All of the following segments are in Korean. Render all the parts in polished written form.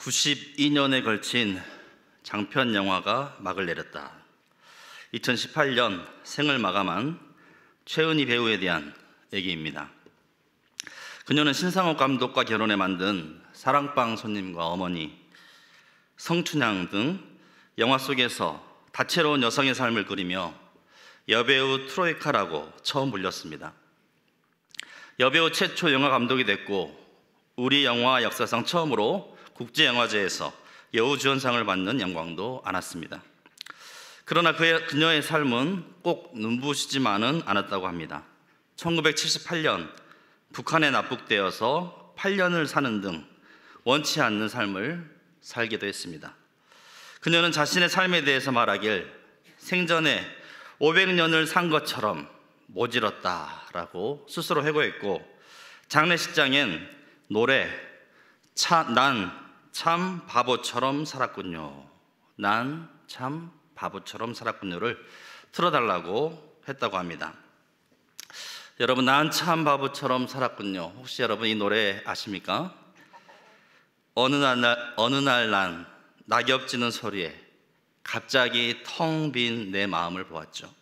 92년에 걸친 장편 영화가 막을 내렸다. 2018년 생을 마감한 최은희 배우에 대한 얘기입니다. 그녀는 신상옥 감독과 결혼해 만든 사랑방 손님과 어머니, 성춘향 등 영화 속에서 다채로운 여성의 삶을 그리며 여배우 트로이카라고 처음 불렸습니다. 여배우 최초 영화 감독이 됐고 우리 영화 역사상 처음으로 국제영화제에서 여우주연상을 받는 영광도 안았습니다. 그러나 그녀의 삶은 꼭 눈부시지만은 않았다고 합니다. 1978년 북한에 납북되어서 8년을 사는 등 원치 않는 삶을 살기도 했습니다. 그녀는 자신의 삶에 대해서 말하길 생전에 500년을 산 것처럼 모질었다라고 스스로 회고했고, 장례식장엔 노래 난 참 바보처럼 살았군요, 난 참 바보처럼 살았군요를 틀어달라고 했다고 합니다. 여러분, 난 참 바보처럼 살았군요, 혹시 여러분 이 노래 아십니까? 어느 날 난 낙엽 지는 소리에 갑자기 텅 빈 내 마음을 보았죠.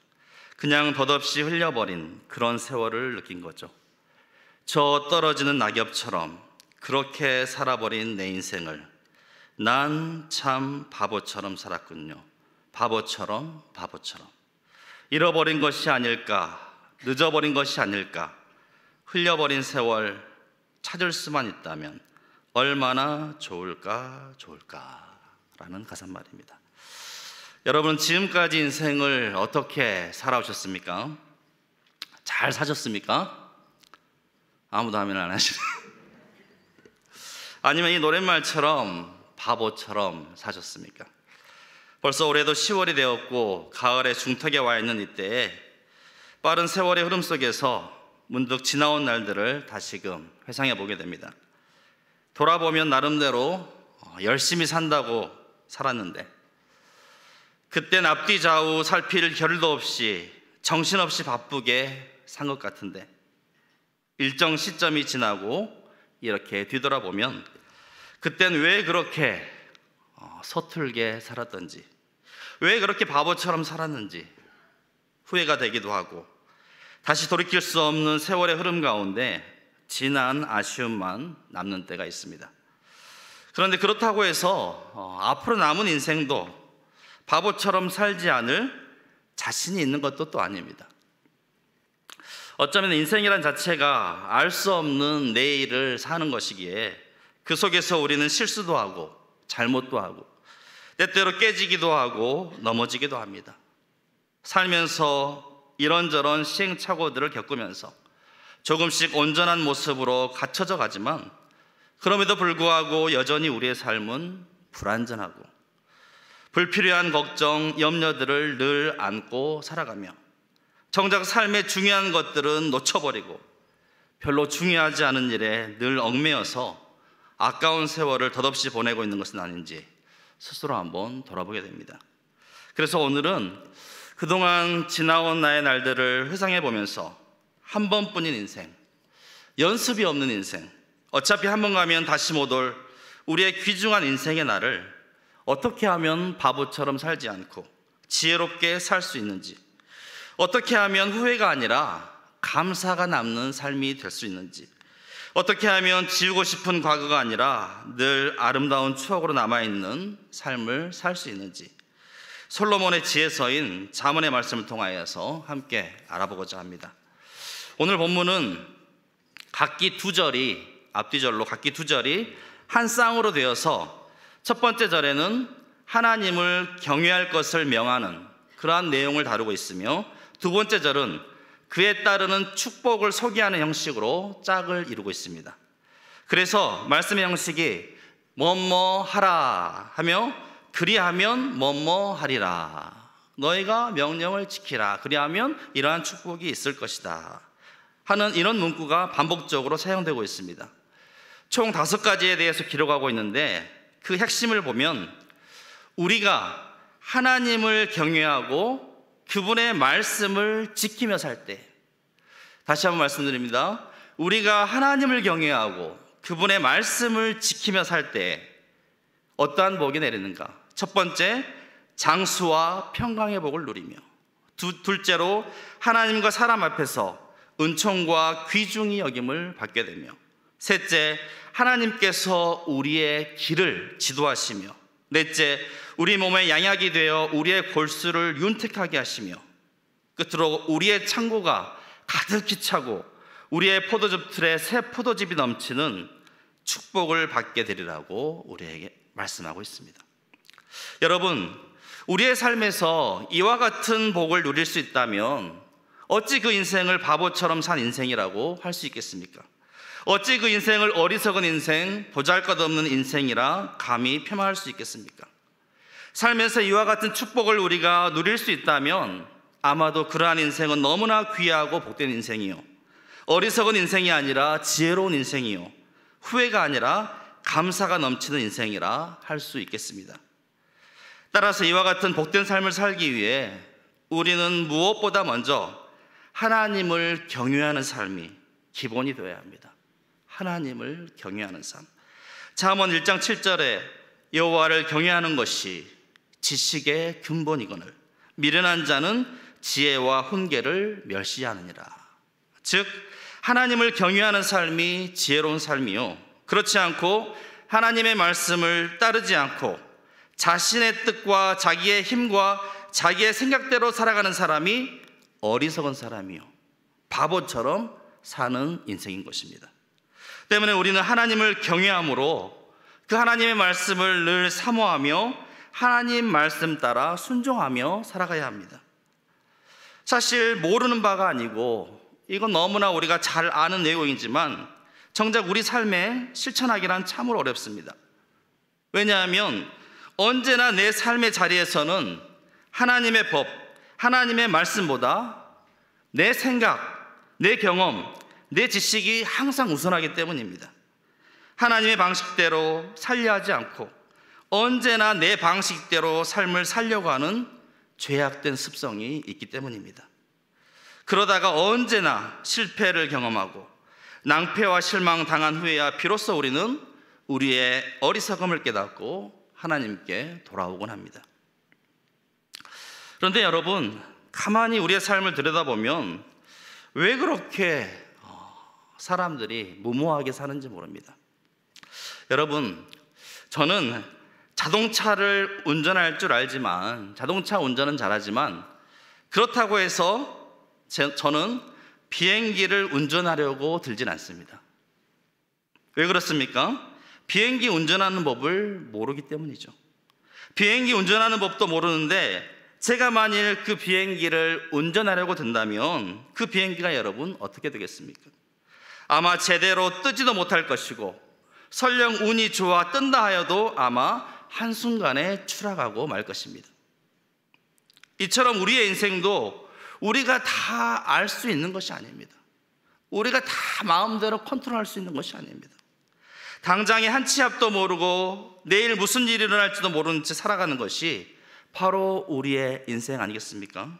그냥 덧없이 흘려버린 그런 세월을 느낀 거죠. 저 떨어지는 낙엽처럼 그렇게 살아버린 내 인생을 난 참 바보처럼 살았군요, 바보처럼 잃어버린 것이 아닐까, 늦어버린 것이 아닐까, 흘려버린 세월 찾을 수만 있다면 얼마나 좋을까 라는 가사말입니다. 여러분, 지금까지 인생을 어떻게 살아오셨습니까? 잘 사셨습니까? 아무도 하면 안 하시네. 아니면 이 노랫말처럼 바보처럼 사셨습니까? 벌써 올해도 10월이 되었고 가을의 중턱에 와 있는 이때에 빠른 세월의 흐름 속에서 문득 지나온 날들을 다시금 회상해 보게 됩니다. 돌아보면 나름대로 열심히 산다고 살았는데, 그땐 앞뒤 좌우 살필 겨를도 없이 정신없이 바쁘게 산 것 같은데, 일정 시점이 지나고 이렇게 뒤돌아보면 그땐 왜 그렇게 서툴게 살았던지, 왜 그렇게 바보처럼 살았는지 후회가 되기도 하고, 다시 돌이킬 수 없는 세월의 흐름 가운데 진한 아쉬움만 남는 때가 있습니다. 그런데 그렇다고 해서 앞으로 남은 인생도 바보처럼 살지 않을 자신이 있는 것도 또 아닙니다. 어쩌면 인생이란 자체가 알 수 없는 내일을 사는 것이기에 그 속에서 우리는 실수도 하고 잘못도 하고 때때로 깨지기도 하고 넘어지기도 합니다. 살면서 이런저런 시행착오들을 겪으면서 조금씩 온전한 모습으로 갖춰져 가지만, 그럼에도 불구하고 여전히 우리의 삶은 불안전하고 불필요한 걱정, 염려들을 늘 안고 살아가며 정작 삶의 중요한 것들은 놓쳐버리고 별로 중요하지 않은 일에 늘 얽매여서 아까운 세월을 덧없이 보내고 있는 것은 아닌지 스스로 한번 돌아보게 됩니다. 그래서 오늘은 그동안 지나온 나의 날들을 회상해 보면서 한 번뿐인 인생, 연습이 없는 인생, 어차피 한 번 가면 다시 못 올 우리의 귀중한 인생의 날을 어떻게 하면 바보처럼 살지 않고 지혜롭게 살 수 있는지, 어떻게 하면 후회가 아니라 감사가 남는 삶이 될 수 있는지, 어떻게 하면 지우고 싶은 과거가 아니라 늘 아름다운 추억으로 남아있는 삶을 살 수 있는지, 솔로몬의 지혜서인 잠언의 말씀을 통하여서 함께 알아보고자 합니다. 오늘 본문은 각기 두 절이, 앞뒤절로 각기 두 절이 한 쌍으로 되어서 첫 번째 절에는 하나님을 경외할 것을 명하는 그러한 내용을 다루고 있으며, 두 번째 절은 그에 따르는 축복을 소개하는 형식으로 짝을 이루고 있습니다. 그래서 말씀의 형식이 뭐뭐 하라 하며 그리하면 뭐뭐 하리라, 너희가 명령을 지키라, 그리하면 이러한 축복이 있을 것이다 하는 이런 문구가 반복적으로 사용되고 있습니다. 총 5가지에 대해서 기록하고 있는데, 그 핵심을 보면 우리가 하나님을 경외하고 그분의 말씀을 지키며 살 때, 다시 한번 말씀드립니다. 우리가 하나님을 경외하고 그분의 말씀을 지키며 살 때 어떠한 복이 내리는가? 첫 번째, 장수와 평강의 복을 누리며, 둘째로 하나님과 사람 앞에서 은총과 귀중히 여김을 받게 되며, 셋째, 하나님께서 우리의 길을 지도하시며, 넷째, 우리 몸의 양약이 되어 우리의 골수를 윤택하게 하시며, 끝으로 우리의 창고가 가득히 차고 우리의 포도즙 틀에 새 포도즙이 넘치는 축복을 받게 되리라고 우리에게 말씀하고 있습니다. 여러분, 우리의 삶에서 이와 같은 복을 누릴 수 있다면 어찌 그 인생을 바보처럼 산 인생이라고 할 수 있겠습니까? 어찌 그 인생을 어리석은 인생, 보잘것없는 인생이라 감히 폄하할 수 있겠습니까? 살면서 이와 같은 축복을 우리가 누릴 수 있다면 아마도 그러한 인생은 너무나 귀하고 복된 인생이요, 어리석은 인생이 아니라 지혜로운 인생이요, 후회가 아니라 감사가 넘치는 인생이라 할 수 있겠습니다. 따라서 이와 같은 복된 삶을 살기 위해 우리는 무엇보다 먼저 하나님을 경외하는 삶이 기본이 되어야 합니다. 하나님을 경외하는 삶. 잠언 1장 7절에 여호와를 경외하는 것이 지식의 근본이거늘 미련한 자는 지혜와 훈계를 멸시하느니라. 즉 하나님을 경외하는 삶이 지혜로운 삶이요, 그렇지 않고 하나님의 말씀을 따르지 않고 자신의 뜻과 자기의 힘과 자기의 생각대로 살아가는 사람이 어리석은 사람이요, 바보처럼 사는 인생인 것입니다. 때문에 우리는 하나님을 경외함으로 그 하나님의 말씀을 늘 사모하며 하나님 말씀 따라 순종하며 살아가야 합니다. 사실 모르는 바가 아니고 이건 너무나 우리가 잘 아는 내용이지만 정작 우리 삶에 실천하기란 참으로 어렵습니다. 왜냐하면 언제나 내 삶의 자리에서는 하나님의 법, 하나님의 말씀보다 내 생각, 내 경험, 내 지식이 항상 우선하기 때문입니다. 하나님의 방식대로 살려 하지 않고 언제나 내 방식대로 삶을 살려고 하는 죄악된 습성이 있기 때문입니다. 그러다가 언제나 실패를 경험하고 낭패와 실망 당한 후에야 비로소 우리는 우리의 어리석음을 깨닫고 하나님께 돌아오곤 합니다. 그런데 여러분, 가만히 우리의 삶을 들여다보면 왜 그렇게 사람들이 무모하게 사는지 모릅니다. 여러분, 저는 자동차를 운전할 줄 알지만, 자동차 운전은 잘하지만 그렇다고 해서 저는 비행기를 운전하려고 들진 않습니다. 왜 그렇습니까? 비행기 운전하는 법을 모르기 때문이죠. 비행기 운전하는 법도 모르는데 제가 만일 그 비행기를 운전하려고 든다면 그 비행기가 여러분 어떻게 되겠습니까? 아마 제대로 뜨지도 못할 것이고 설령 운이 좋아 뜬다 하여도 아마 한순간에 추락하고 말 것입니다. 이처럼 우리의 인생도 우리가 다 알 수 있는 것이 아닙니다. 우리가 다 마음대로 컨트롤할 수 있는 것이 아닙니다. 당장에 한 치 앞도 모르고 내일 무슨 일이 일어날지도 모르는 채 살아가는 것이 바로 우리의 인생 아니겠습니까?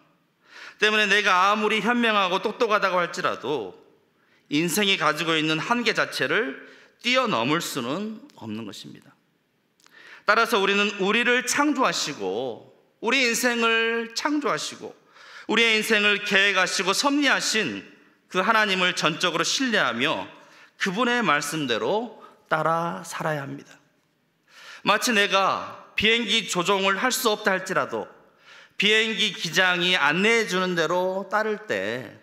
때문에 내가 아무리 현명하고 똑똑하다고 할지라도 인생이 가지고 있는 한계 자체를 뛰어넘을 수는 없는 것입니다. 따라서 우리는 우리를 창조하시고 우리 인생을 창조하시고 우리의 인생을 계획하시고 섭리하신 그 하나님을 전적으로 신뢰하며 그분의 말씀대로 따라 살아야 합니다. 마치 내가 비행기 조종을 할 수 없다 할지라도 비행기 기장이 안내해 주는 대로 따를 때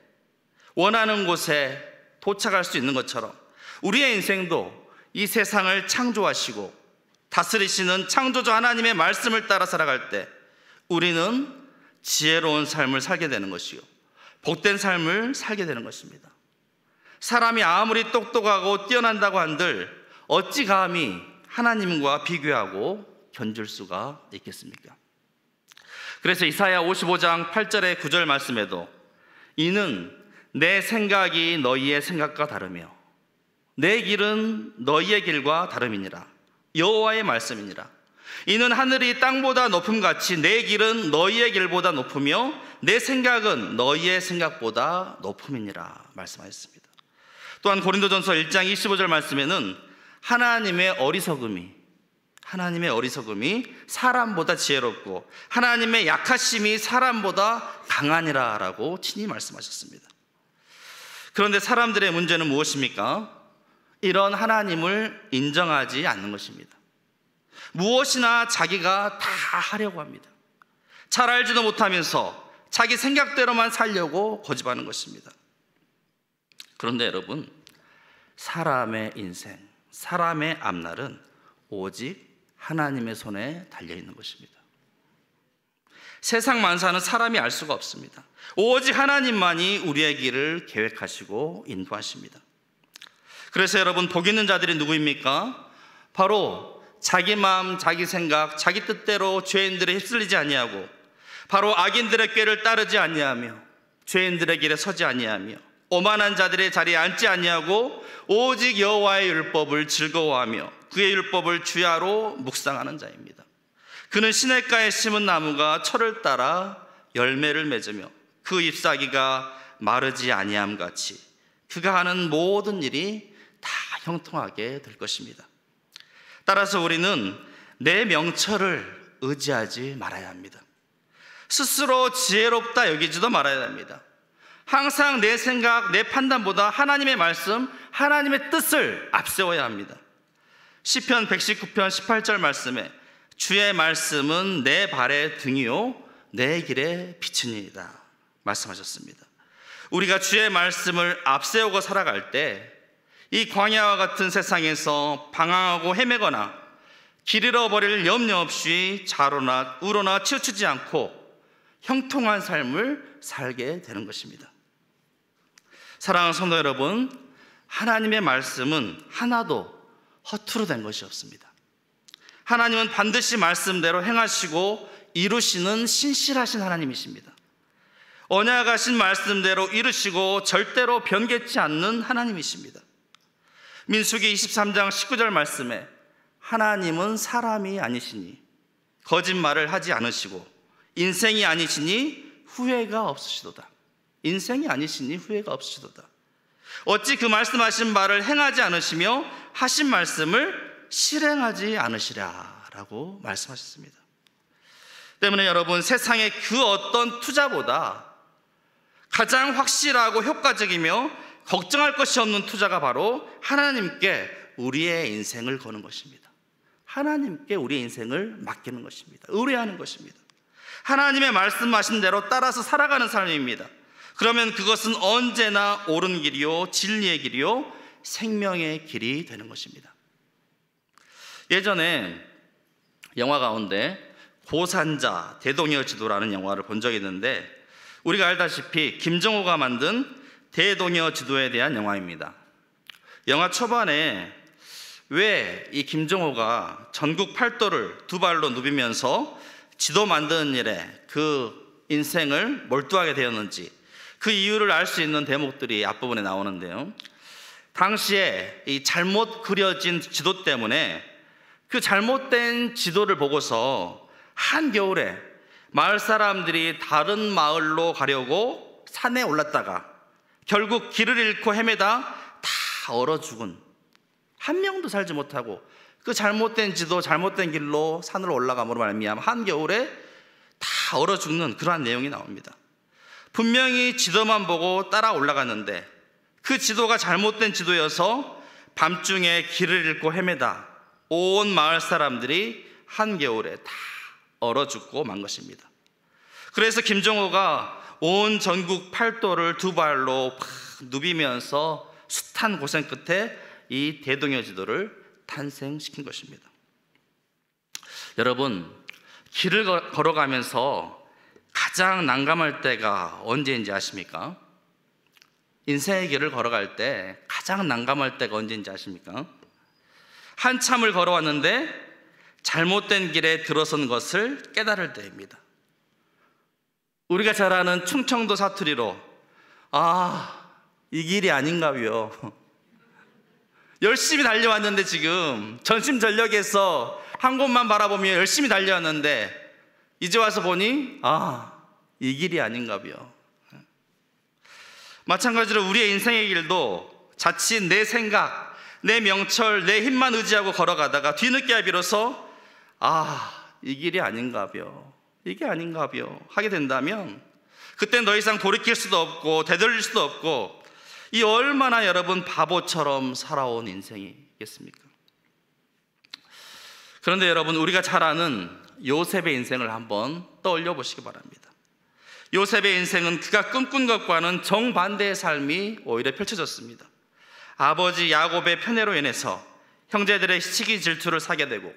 원하는 곳에 도착할 수 있는 것처럼 우리의 인생도 이 세상을 창조하시고 다스리시는 창조주 하나님의 말씀을 따라 살아갈 때 우리는 지혜로운 삶을 살게 되는 것이요, 복된 삶을 살게 되는 것입니다. 사람이 아무리 똑똑하고 뛰어난다고 한들 어찌 감히 하나님과 비교하고 견줄 수가 있겠습니까? 그래서 이사야 55장 8절의 9절 말씀에도 이는 내 생각이 너희의 생각과 다르며 내 길은 너희의 길과 다름이니라. 여호와의 말씀이니라. 이는 하늘이 땅보다 높음같이 내 길은 너희의 길보다 높으며 내 생각은 너희의 생각보다 높음이니라 말씀하셨습니다. 또한 고린도전서 1장 25절 말씀에는 하나님의 어리석음이 하나님의 어리석음이 사람보다 지혜롭고 하나님의 약하심이 사람보다 강하니라 라고 친히 말씀하셨습니다. 그런데 사람들의 문제는 무엇입니까? 이런 하나님을 인정하지 않는 것입니다. 무엇이나 자기가 다 하려고 합니다. 잘 알지도 못하면서 자기 생각대로만 살려고 고집하는 것입니다. 그런데 여러분, 사람의 인생, 사람의 앞날은 오직 하나님의 손에 달려있는 것입니다. 세상 만사는 사람이 알 수가 없습니다. 오직 하나님만이 우리의 길을 계획하시고 인도하십니다. 그래서 여러분, 복 있는 자들이 누구입니까? 바로 자기 마음, 자기 생각, 자기 뜻대로 죄인들에 휩쓸리지 아니하고 바로 악인들의 꾀를 따르지 아니하며 죄인들의 길에 서지 아니하며 오만한 자들의 자리에 앉지 아니하고 오직 여호와의 율법을 즐거워하며 그의 율법을 주야로 묵상하는 자입니다. 그는 시냇가에 심은 나무가 철을 따라 열매를 맺으며 그 잎사귀가 마르지 아니함 같이 그가 하는 모든 일이 다 형통하게 될 것입니다. 따라서 우리는 내 명철을 의지하지 말아야 합니다. 스스로 지혜롭다 여기지도 말아야 합니다. 항상 내 생각, 내 판단보다 하나님의 말씀, 하나님의 뜻을 앞세워야 합니다. 시편 119편 18절 말씀에 주의 말씀은 내 발의 등이요 내 길의 빛이니이다 말씀하셨습니다. 우리가 주의 말씀을 앞세우고 살아갈 때 이 광야와 같은 세상에서 방황하고 헤매거나 길 잃어버릴 염려 없이 좌로나 우로나 치우치지 않고 형통한 삶을 살게 되는 것입니다. 사랑하는 성도 여러분, 하나님의 말씀은 하나도 허투루 된 것이 없습니다. 하나님은 반드시 말씀대로 행하시고 이루시는 신실하신 하나님이십니다. 언약하신 말씀대로 이루시고 절대로 변개치 않는 하나님이십니다. 민수기 23장 19절 말씀에 하나님은 사람이 아니시니 거짓말을 하지 않으시고 인생이 아니시니 후회가 없으시도다. 인생이 아니시니 후회가 없으시도다. 어찌 그 말씀하신 바를 행하지 않으시며 하신 말씀을 실행하지 않으시랴 라고 말씀하셨습니다. 때문에 여러분, 세상의 그 어떤 투자보다 가장 확실하고 효과적이며 걱정할 것이 없는 투자가 바로 하나님께 우리의 인생을 거는 것입니다. 하나님께 우리의 인생을 맡기는 것입니다. 의뢰하는 것입니다. 하나님의 말씀하신 대로 따라서 살아가는 삶입니다. 그러면 그것은 언제나 옳은 길이요 진리의 길이요 생명의 길이 되는 것입니다. 예전에 영화 가운데 고산자 대동여 지도라는 영화를 본 적이 있는데, 우리가 알다시피 김정호가 만든 대동여 지도에 대한 영화입니다. 영화 초반에 왜 이 김정호가 전국 팔도를 두 발로 누비면서 지도 만드는 일에 그 인생을 몰두하게 되었는지 그 이유를 알 수 있는 대목들이 앞부분에 나오는데요. 당시에 이 잘못 그려진 지도 때문에 그 잘못된 지도를 보고서 한겨울에 마을 사람들이 다른 마을로 가려고 산에 올랐다가 결국 길을 잃고 헤매다 다 얼어 죽은, 한 명도 살지 못하고 그 잘못된 지도, 잘못된 길로 산으로 올라감으로 말미암아 한겨울에 다 얼어 죽는 그러한 내용이 나옵니다. 분명히 지도만 보고 따라 올라갔는데 그 지도가 잘못된 지도여서 밤중에 길을 잃고 헤매다 온 마을 사람들이 한겨울에 다 얼어 죽고 만 것입니다. 그래서 김정호가 온 전국 팔도를 두 발로 팍 누비면서 숱한 고생 끝에 이 대동여 지도를 탄생시킨 것입니다. 여러분, 길을 걸어가면서 가장 난감할 때가 언제인지 아십니까? 인생의 길을 걸어갈 때 가장 난감할 때가 언제인지 아십니까? 한참을 걸어왔는데 잘못된 길에 들어선 것을 깨달을 때입니다. 우리가 잘 아는 충청도 사투리로 이 길이 아닌가요? 열심히 달려왔는데 지금 전심전력해서 한 곳만 바라보며 열심히 달려왔는데 이제 와서 보니 이 길이 아닌가요? 마찬가지로 우리의 인생의 길도 자칫 내 생각, 내 명철, 내 힘만 의지하고 걸어가다가 뒤늦게야 비로소 이 길이 아닌가벼, 이게 아닌가벼 하게 된다면 그땐 더 이상 돌이킬 수도 없고 되돌릴 수도 없고, 이 얼마나 여러분 바보처럼 살아온 인생이겠습니까? 그런데 여러분, 우리가 잘 아는 요셉의 인생을 한번 떠올려 보시기 바랍니다. 요셉의 인생은 그가 꿈꾼 것과는 정반대의 삶이 오히려 펼쳐졌습니다. 아버지 야곱의 편애로 인해서 형제들의 시기 질투를 사게 되고,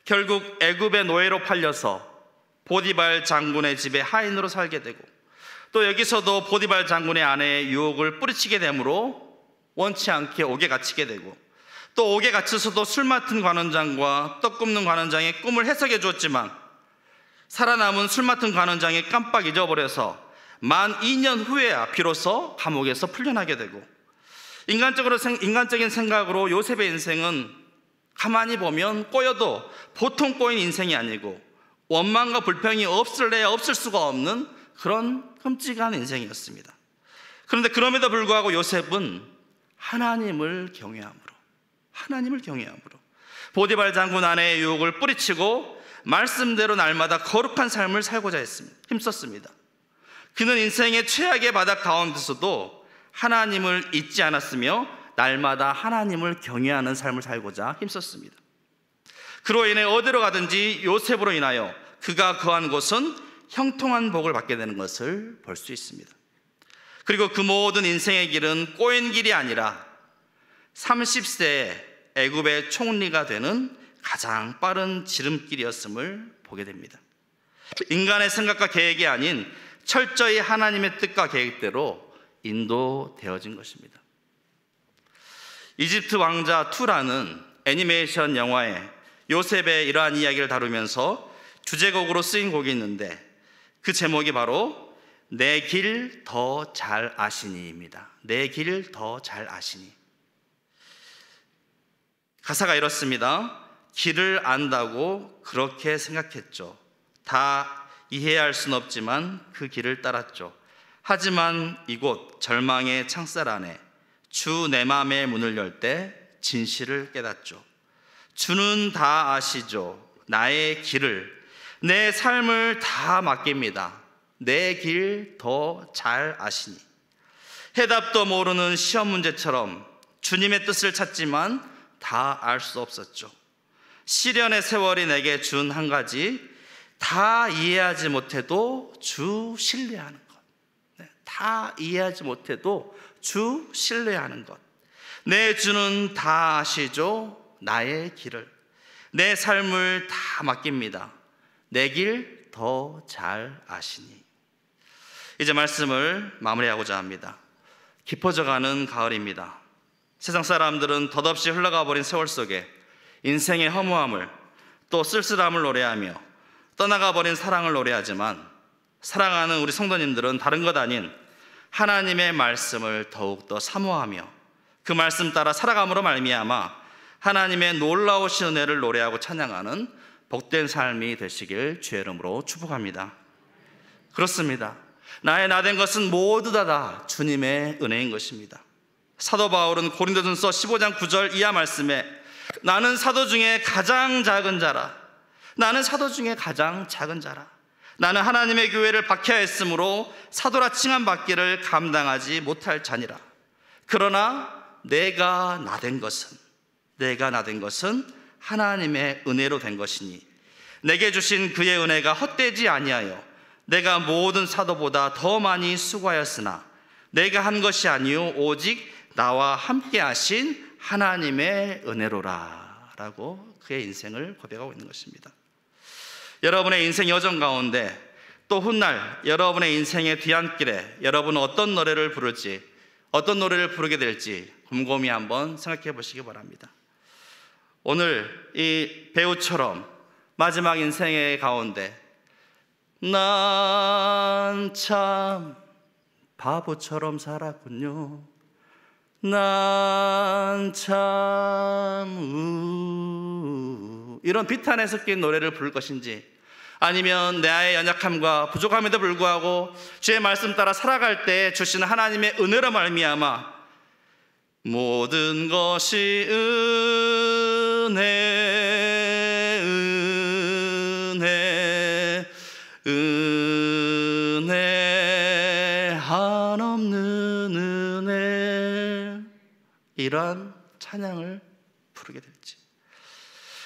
결국 애굽의 노예로 팔려서 보디발 장군의 집에 하인으로 살게 되고, 또 여기서도 보디발 장군의 아내의 유혹을 뿌리치게 되므로 원치 않게 옥에 갇히게 되고, 또 옥에 갇혀서도 술 맡은 관원장과 떡 굽는 관원장의 꿈을 해석해 주었지만 살아남은 술 맡은 관원장이 깜빡 잊어버려서 만 2년 후에야 비로소 감옥에서 풀려나게 되고, 인간적인 생각으로 요셉의 인생은 가만히 보면 꼬여도 보통 꼬인 인생이 아니고 원망과 불평이 없을래야 없을 수가 없는 그런 끔찍한 인생이었습니다. 그런데 그럼에도 불구하고 요셉은 하나님을 경외함으로 보디발 장군 아내의 유혹을 뿌리치고 말씀대로 날마다 거룩한 삶을 살고자 힘썼습니다. 그는 인생의 최악의 바닥 가운데서도 하나님을 잊지 않았으며 날마다 하나님을 경외하는 삶을 살고자 힘썼습니다. 그로 인해 어디로 가든지 요셉으로 인하여 그가 거한 곳은 형통한 복을 받게 되는 것을 볼 수 있습니다. 그리고 그 모든 인생의 길은 꼬인 길이 아니라 30세에 애굽의 총리가 되는 가장 빠른 지름길이었음을 보게 됩니다. 인간의 생각과 계획이 아닌 철저히 하나님의 뜻과 계획대로 인도되어진 것입니다. 이집트 왕자 2라는 애니메이션 영화에 요셉의 이러한 이야기를 다루면서 주제곡으로 쓰인 곡이 있는데, 그 제목이 바로 내 길 더 잘 아시니입니다. 내 길 더 잘 아시니. 가사가 이렇습니다. 길을 안다고 그렇게 생각했죠. 다 이해할 순 없지만 그 길을 따랐죠. 하지만 이곳 절망의 창살 안에 주 내 맘의 문을 열 때 진실을 깨닫죠. 주는 다 아시죠. 나의 길을, 내 삶을 다 맡깁니다. 내 길 더 잘 아시니. 해답도 모르는 시험 문제처럼 주님의 뜻을 찾지만 다 알 수 없었죠. 시련의 세월이 내게 준 한 가지, 다 이해하지 못해도 주 신뢰하는 것. 다 이해하지 못해도 주 신뢰하는 것. 내 주는 다 아시죠. 나의 길을, 내 삶을 다 맡깁니다. 내 길 더 잘 아시니. 이제 말씀을 마무리하고자 합니다. 깊어져가는 가을입니다. 세상 사람들은 덧없이 흘러가 버린 세월 속에 인생의 허무함을, 또 쓸쓸함을 노래하며 떠나가 버린 사랑을 노래하지만, 사랑하는 우리 성도님들은 다른 것 아닌 하나님의 말씀을 더욱더 사모하며 그 말씀 따라 살아감으로 말미암아 하나님의 놀라우신 은혜를 노래하고 찬양하는 복된 삶이 되시길 주의 이름으로 축복합니다. 그렇습니다. 나의 나된 것은 모두 다 주님의 은혜인 것입니다. 사도 바울은 고린도전서 15장 9절 이하 말씀에 나는 사도 중에 가장 작은 자라, 나는 사도 중에 가장 작은 자라, 나는 하나님의 교회를 박해하였으므로 사도라 칭함 받기를 감당하지 못할 자니라. 그러나 내가 나된 것은 하나님의 은혜로 된 것이니 내게 주신 그의 은혜가 헛되지 아니하여 내가 모든 사도보다 더 많이 수고하였으나 내가 한 것이 아니요 오직 나와 함께 하신 하나님의 은혜로라 라고 그의 인생을 고백하고 있는 것입니다. 여러분의 인생 여정 가운데 또 훗날 여러분의 인생의 뒤안길에 여러분은 어떤 노래를 부를지, 어떤 노래를 부르게 될지 곰곰이 한번 생각해 보시기 바랍니다. 오늘 이 배우처럼 마지막 인생의 가운데 난 참 바보처럼 살았군요. 난 참 이런 비탄에 섞인 노래를 부를 것인지, 아니면 나의 연약함과 부족함에도 불구하고 주의 말씀 따라 살아갈 때 주시는 하나님의 은혜로 말미암아 모든 것이 은혜 한없는 은혜, 이러한 찬양을 부르게 될지,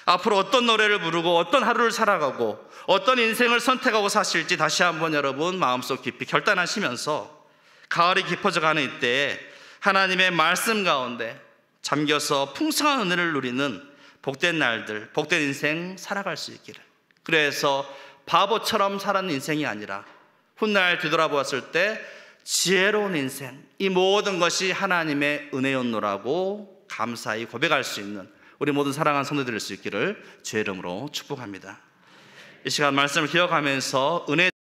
앞으로 어떤 노래를 부르고 어떤 하루를 살아가고 어떤 인생을 선택하고 사실지 다시 한번 여러분 마음속 깊이 결단하시면서 가을이 깊어져가는 이때에 하나님의 말씀 가운데 잠겨서 풍성한 은혜를 누리는 복된 날들, 복된 인생 살아갈 수 있기를. 그래서 바보처럼 살았는 인생이 아니라 훗날 뒤돌아보았을 때 지혜로운 인생, 이 모든 것이 하나님의 은혜였노라고 감사히 고백할 수 있는 우리 모든 사랑하는 성도들 될 수 있기를 주의 이름으로 축복합니다. 이 시간 말씀을 기억하면서 은혜